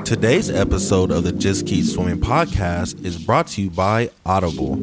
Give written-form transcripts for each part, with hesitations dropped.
Today's episode of the Just Keep Swimming podcast is brought to you by Audible.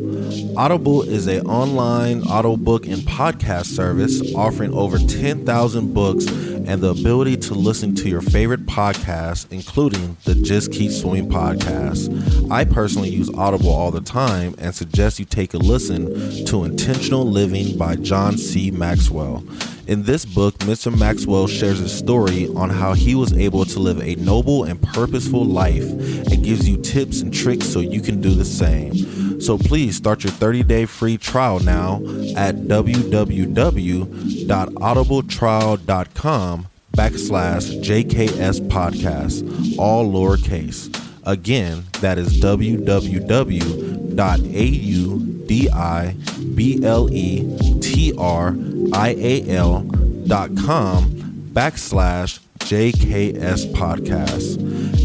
Audible is an online audiobook and podcast service offering over 10,000 books and the ability to listen to your favorite podcasts, including the Just Keep Swimming podcast. I personally use Audible all the time and suggest you take a listen to Intentional Living by John C. Maxwell. In this book, Mr. Maxwell shares his story on how he was able to live a noble and purposeful life and gives you tips and tricks so you can do the same. So please start your 30-day free trial now at www.audibletrial.com/JKS podcast, all lowercase. Again, that is www.audibletrial.com/JKS podcast.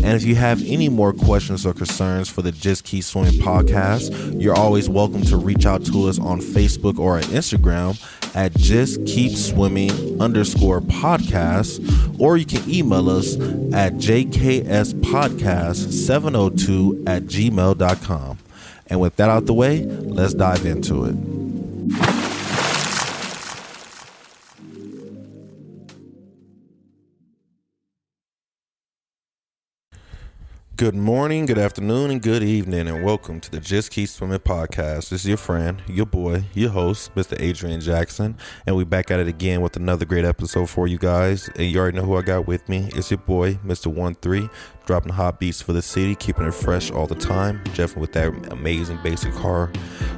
And if you have any more questions or concerns for the Just Keep Swimming podcast, you're always welcome to reach out to us on Facebook or at Instagram at Just Keep Swimming _podcast, or you can email us at jkspodcast702@gmail.com. And with that out the way, let's dive into it. Good morning, good afternoon, and good evening, and welcome to the Just Keep Swimming podcast. This is your friend, your boy, your host, Mr. Adrian Jackson, and we back at it again with another great episode for you guys. And you already know who I got with me. It's your boy, Mr. 13, dropping hot beats for the city, keeping it fresh all the time. Jeff with that amazing basic car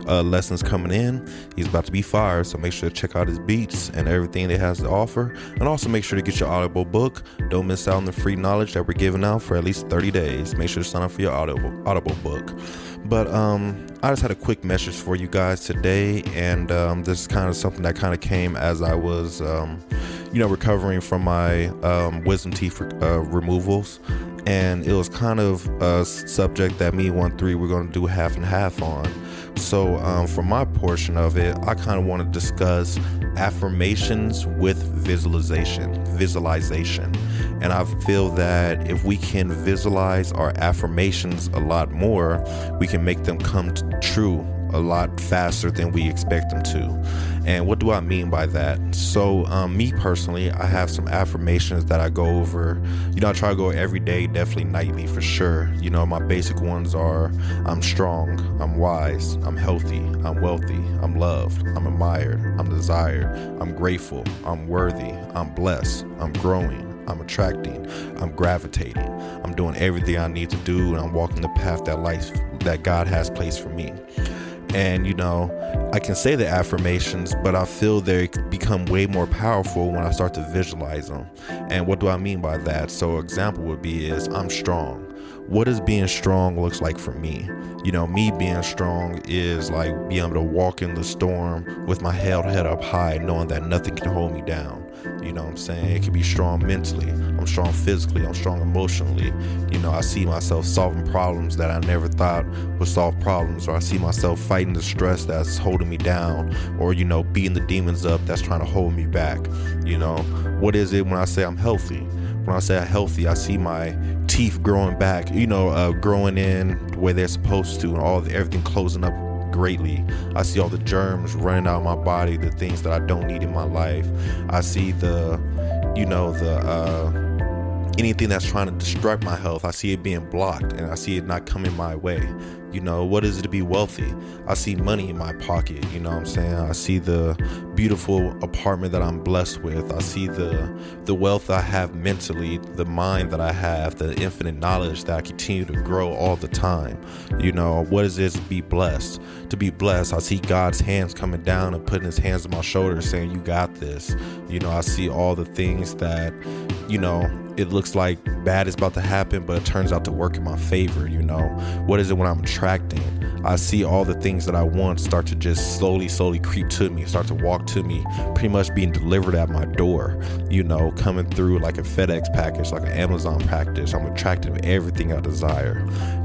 lessons coming in. He's about to be fired, so make sure to check out his beats and everything that he has to offer. And also make sure to get your Audible book. Don't miss out on the free knowledge that we're giving out for at least 30 days. Make sure to sign up for your Audible book. But I just had a quick message for you guys today, and this is kind of something that kind of came as I was recovering from my wisdom teeth removals. And it was kind of a subject that me 13 we're going to do half and half on. So for my portion of it, I kind of want to discuss affirmations with visualization. And I feel that if we can visualize our affirmations a lot more, we can make them come true a lot faster than we expect them to. And what do I mean by that? So me personally, I have some affirmations that I go over. I try to go every day, definitely nightly for sure. My basic ones are: I'm strong, I'm wise, I'm healthy, I'm wealthy, I'm loved, I'm admired, I'm desired, I'm grateful, I'm worthy, I'm blessed, I'm growing, I'm attracting, I'm gravitating, I'm doing everything I need to do, and I'm walking the path that God has placed for me. And I can say the affirmations, but I feel they become way more powerful when I start to visualize them. And what do I mean by that? So example would be is I'm strong. What does being strong looks like for me? Me being strong is like being able to walk in the storm with my head up high, knowing that nothing can hold me down. You know what I'm saying? It can be strong mentally. I'm strong physically. I'm strong emotionally. I see myself solving problems that I never thought would solve problems, or I see myself fighting the stress that's holding me down, or, beating the demons up that's trying to hold me back. What is it when I say I'm healthy? When I say I'm healthy, I see my teeth growing back, growing in the way they're supposed to, and everything closing up greatly. I see all the germs running out of my body, the things that I don't need in my life. I see anything that's trying to disrupt my health, I see it being blocked, and I see it not coming my way. What is it to be wealthy? I see money in my pocket, I see the beautiful apartment that I'm blessed with. I see the wealth I have mentally, the mind that I have, the infinite knowledge that I continue to grow all the time. What is it to be blessed? To be blessed, I see God's hands coming down and putting his hands on my shoulders saying, you got this. I see all the things that, it looks like bad is about to happen, but it turns out to work in my favor. What is it when I'm attracting? I see all the things that I want start to just slowly creep to me, start to walk to me, pretty much being delivered at my door, coming through like a FedEx package, like an Amazon package. I'm attracted to everything I desire,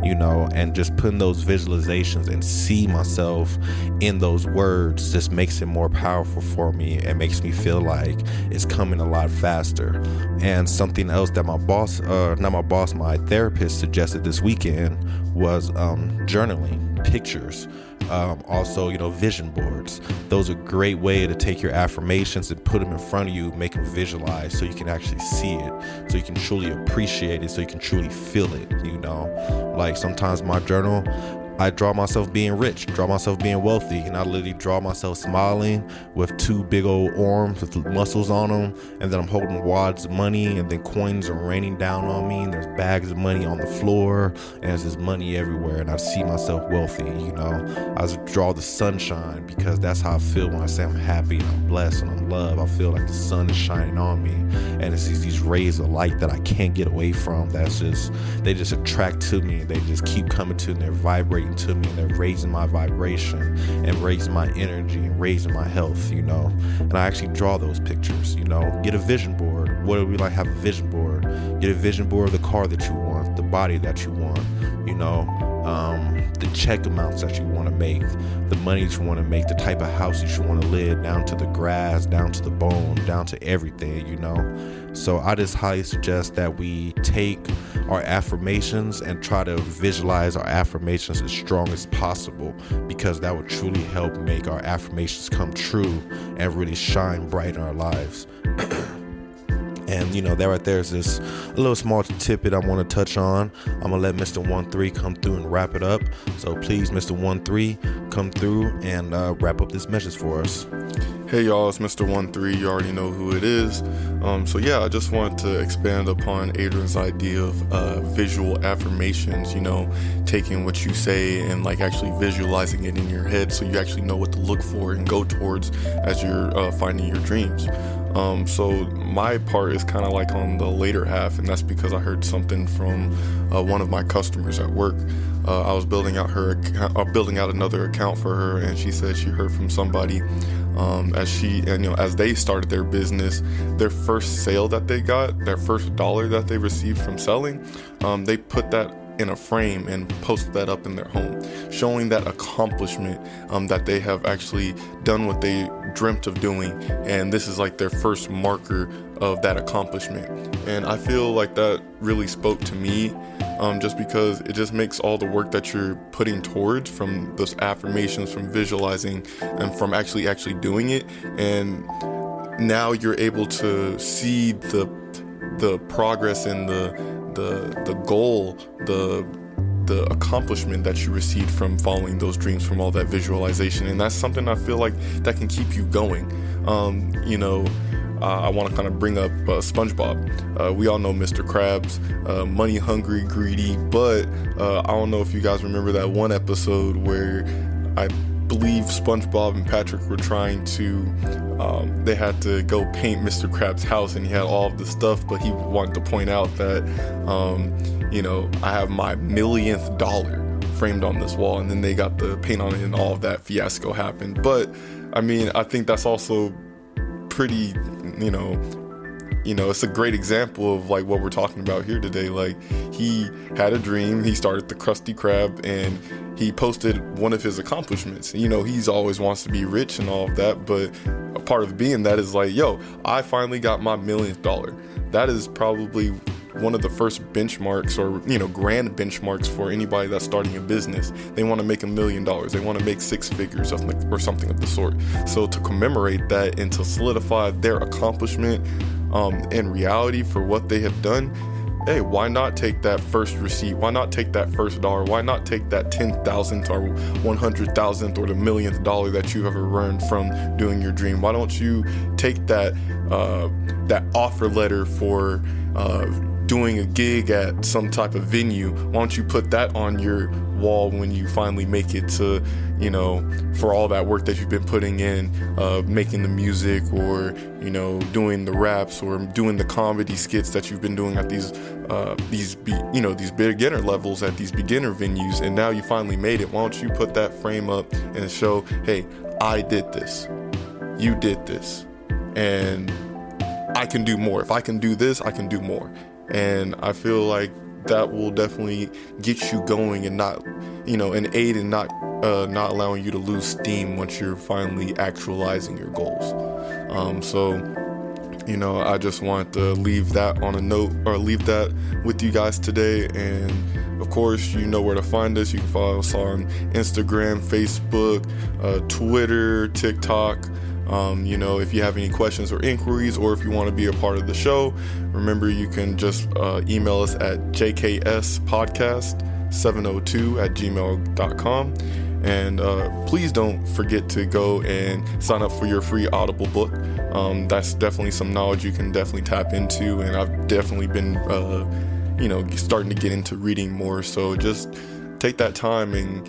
and just putting those visualizations and see myself in those words just makes it more powerful for me and makes me feel like it's coming a lot faster. And something else that my therapist suggested this weekend was journaling, pictures, also vision boards. Those are a great way to take your affirmations and put them in front of you, make them visualize so you can actually see it, so you can truly appreciate it, so you can truly feel it. Like sometimes my journal, I draw myself being rich, draw myself being wealthy, and I literally draw myself smiling with two big old arms with muscles on them, and then I'm holding wads of money, and then coins are raining down on me, and there's bags of money on the floor, and there's this money everywhere, and I see myself wealthy. I just draw the sunshine, because that's how I feel when I say I'm happy and I'm blessed and I'm loved. I feel like the sun is shining on me, and it's these rays of light that I can't get away from. They just attract to me, they just keep coming to me, and they're vibrating to me, and they're raising my vibration and raising my energy and raising my health, and I actually draw those pictures. Get a vision board. What do we like? Have a vision board. Get a vision board of the car that you want, the body that you want, the check amounts that you want to make, the money that you want to make, the type of house that you want to live, down to the grass, down to the bone, down to everything. So I just highly suggest that we take our affirmations and try to visualize our affirmations as strong as possible, because that would truly help make our affirmations come true and really shine bright in our lives. And that right there is just a little small tidbit I want to touch on. I'm gonna let Mr. 13 come through and wrap it up. So please, Mr. 13, come through and wrap up this message for us. Hey y'all, it's Mr. 13. You already know who it is. I just want to expand upon Adrian's idea of visual affirmations, taking what you say and like actually visualizing it in your head so you actually know what to look for and go towards as you're finding your dreams. So my part is kind of like on the later half, and that's because I heard something from one of my customers at work. I was building out another account for her, and she said she heard from somebody as they started their business, their first sale that they got, their first dollar that they received from selling, they put that in a frame and post that up in their home, showing that accomplishment that they have actually done what they dreamt of doing, and this is like their first marker of that accomplishment. And I feel like that really spoke to me, just because it just makes all the work that you're putting towards, from those affirmations, from visualizing, and from actually doing it, and now you're able to see the progress and the goal, the accomplishment that you received from following those dreams, from all that visualization. And that's something I feel like that can keep you going. I want to kind of bring up SpongeBob. We all know Mr. Krabs, money hungry, greedy, but I don't know if you guys remember that one episode where I believe SpongeBob and Patrick were trying to, they had to go paint Mr. Krabs' house, and he had all of the stuff, but he wanted to point out that, I have my millionth dollar framed on this wall, and then they got the paint on it, and all of that fiasco happened. But I mean, I think that's also pretty, it's a great example of like what we're talking about here today. Like, he had a dream, he started the Krusty Krab, and he posted one of his accomplishments. He's always wants to be rich and all of that, but a part of being that is like, I finally got my millionth dollar. That is probably one of the first benchmarks, or grand benchmarks for anybody that's starting a business. They want to make $1 million. They want to make 6 figures or something of the sort. So to commemorate that and to solidify their accomplishment in reality for what they have done, hey, why not take that first receipt? Why not take that first dollar? Why not take that 10,000th or 100,000th or the millionth dollar that you ever earned from doing your dream? Why don't you take that offer letter for doing a gig at some type of venue, why don't you put that on your wall when you finally make it to, for all that work that you've been putting in, making the music, or, doing the raps, or doing the comedy skits that you've been doing at these beginner levels, at these beginner venues, and now you finally made it. Why don't you put that frame up and show, hey, I did this, you did this, and I can do more. If I can do this, I can do more. And I feel like that will definitely get you going, and not, and aid in not allowing you to lose steam once you're finally actualizing your goals. I just want to leave that on a note, or leave that with you guys today. And of course, you know where to find us. You can follow us on Instagram, Facebook, Twitter, TikTok. If you have any questions or inquiries, or if you want to be a part of the show, remember you can just email us at jkspodcast702@gmail.com. And please don't forget to go and sign up for your free Audible book. That's definitely some knowledge you can definitely tap into, and I've definitely been starting to get into reading more. So just take that time and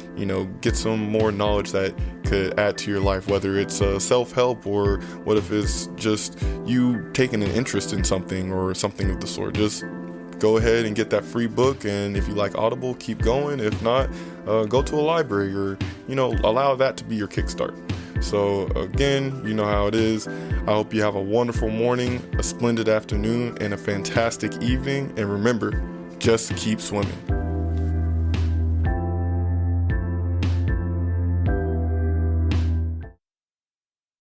get some more knowledge that could add to your life, whether it's self-help, or what if it's just you taking an interest in something or something of the sort. Just go ahead and get that free book, and if you like Audible, keep going. If not, go to a library, or allow that to be your kickstart. So again, you know how it is. I hope you have a wonderful morning, a splendid afternoon, and a fantastic evening. And remember, just keep swimming.